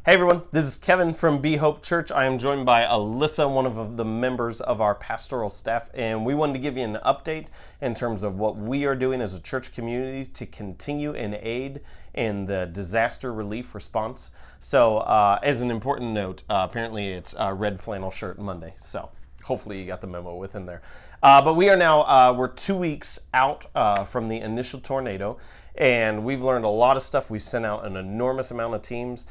Hey everyone, this is Kevin from Be Hope Church. I am joined by Alyssa, one of the members of our pastoral staff, and we wanted to give you an update in terms of what we are doing as a church community to continue and aid in the disaster relief response. So, as an important note, apparently it's Red Flannel Shirt Monday, so hopefully you got the memo within there. But we are now, we're 2 weeks out from the initial tornado, and we've learned a lot of stuff. We've sent out an enormous amount of teams.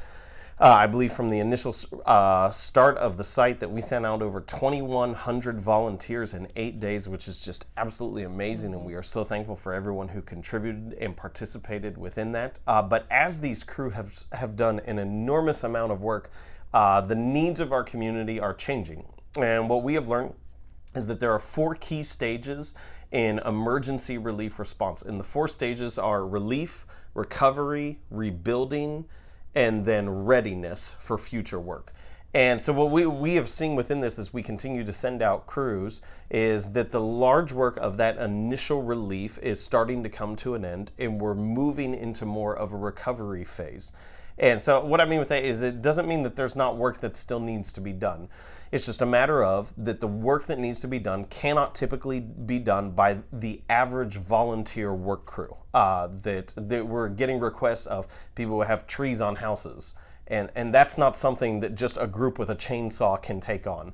I believe from the initial start of the site that we sent out over 2,100 volunteers in 8 days, which is just absolutely amazing, and we are so thankful for everyone who contributed and participated within that. But as these crew have done an enormous amount of work, the needs of our community are changing. And what we have learned is that there are 4 key stages in emergency relief response. And the 4 stages are relief, recovery, rebuilding, and then readiness for future work. And so what we have seen within this as we continue to send out crews is that the large work of that initial relief is starting to come to an end, and we're moving into more of a recovery phase. And so what I mean with that is it doesn't mean that there's not work that still needs to be done. It's just a matter of that the work that needs to be done cannot typically be done by the average volunteer work crew. That we're getting requests of people who have trees on houses. And that's not something that just a group with a chainsaw can take on.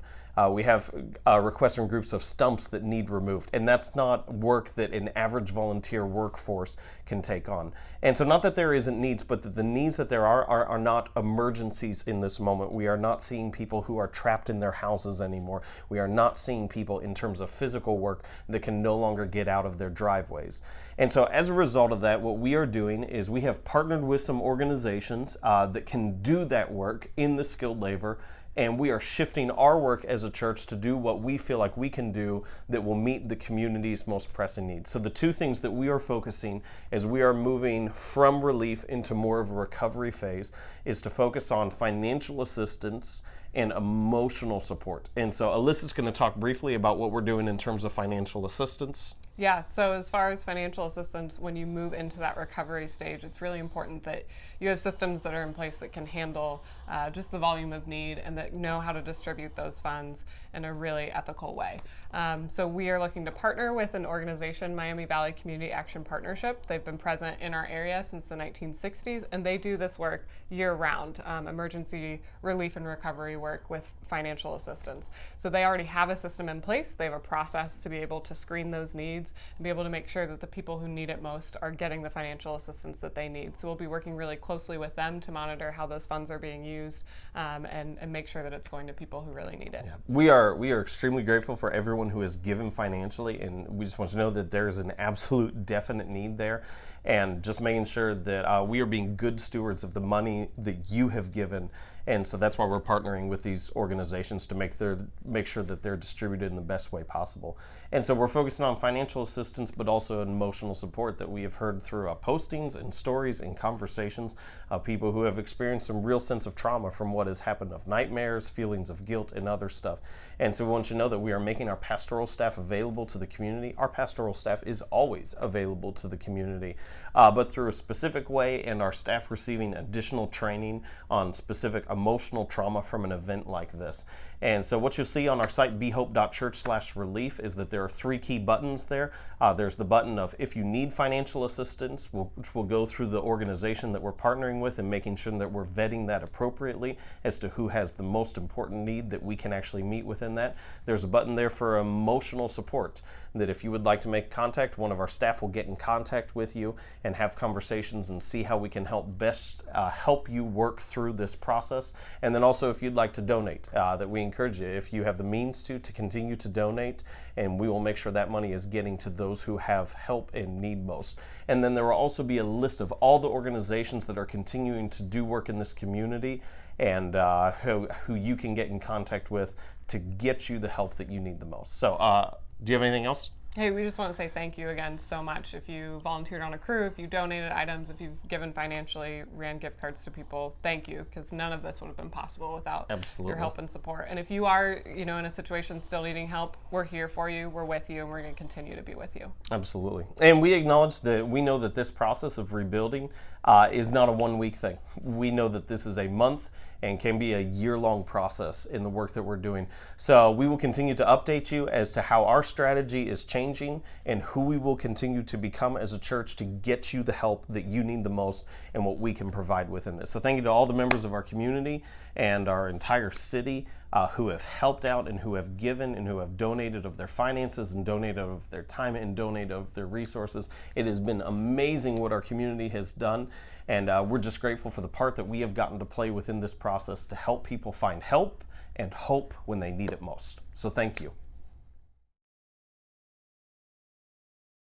We have requests from groups of stumps that need removed, and that's not work that an average volunteer workforce can take on. And so not that there isn't needs, but that the needs that there are not emergencies in this moment. We are not seeing people who are trapped in their houses anymore. We are not seeing people in terms of physical work that can no longer get out of their driveways. And so as a result of that, what we are doing is we have partnered with some organizations that can do that work in the skilled labor, and we are shifting our work as a church to do what we feel like we can do that will meet the community's most pressing needs. So the 2 things that we are focusing as we are moving from relief into more of a recovery phase is to focus on financial assistance and emotional support. And so Alyssa's going to talk briefly about what we're doing in terms of financial assistance. Yeah, so as far as financial assistance, when you move into that recovery stage, it's really important that you have systems that are in place that can handle just the volume of need and that know how to distribute those funds in a really ethical way. So we are looking to partner with an organization, Miami Valley Community Action Partnership. They've been present in our area since the 1960s, and they do this work year-round, emergency relief and recovery work with financial assistance. So they already have a system in place. They have a process to be able to screen those needs and be able to make sure that the people who need it most are getting the financial assistance that they need. So we'll be working really closely with them to monitor how those funds are being used and make sure that it's going to people who really need it. Yeah. We are extremely grateful for everyone who has given financially, and we just want to know that there's an absolute definite need there, and just making sure that we are being good stewards of the money that you have given. And so that's why we're partnering with these organizations to make sure that they're distributed in the best way possible. And so we're focusing on financial assistance, but also emotional support that we have heard through postings and stories and conversations of people who have experienced some real sense of trauma from what has happened, of nightmares, feelings of guilt, and other stuff. And so we want you to know that we are making our pastoral staff available to the community. Our pastoral staff is always available to the community, but through a specific way, and our staff receiving additional training on specific emotional trauma from an event like this. And so what you'll see on our site, behope.church/relief, is that there are 3 key buttons there. There's the button of if you need financial assistance, which will go through the organization that we're partnering with and making sure that we're vetting that appropriately as to who has the most important need that we can actually meet within that. There's a button there for emotional support, that if you would like to make contact, one of our staff will get in contact with you and have conversations and see how we can best help you work through this process. And then also if you'd like to donate, that we encourage you, if you have the means to continue to donate, and we will make sure that money is getting to those who have help and need most. And then there will also be a list of all the organizations that are continuing to do work in this community, and who you can get in contact with to get you the help that you need the most. So do you have anything else? Hey, we just want to say thank you again so much. If you volunteered on a crew, if you donated items, if you've given financially, ran gift cards to people, thank you, because none of this would have been possible without your help and support. And if you are, in a situation still needing help, we're here for you, we're with you, and we're going to continue to be with you. Absolutely. And we acknowledge that we know that this process of rebuilding is not a 1-week thing. We know that this is a month and can be a year-long process in the work that we're doing. So we will continue to update you as to how our strategy is changing and who we will continue to become as a church to get you the help that you need the most and what we can provide within this. So thank you to all the members of our community and our entire city who have helped out and who have given and who have donated of their finances and donated of their time and donated of their resources. It has been amazing what our community has done, and we're just grateful for the part that we have gotten to play within this process to help people find help and hope when they need it most. So thank you.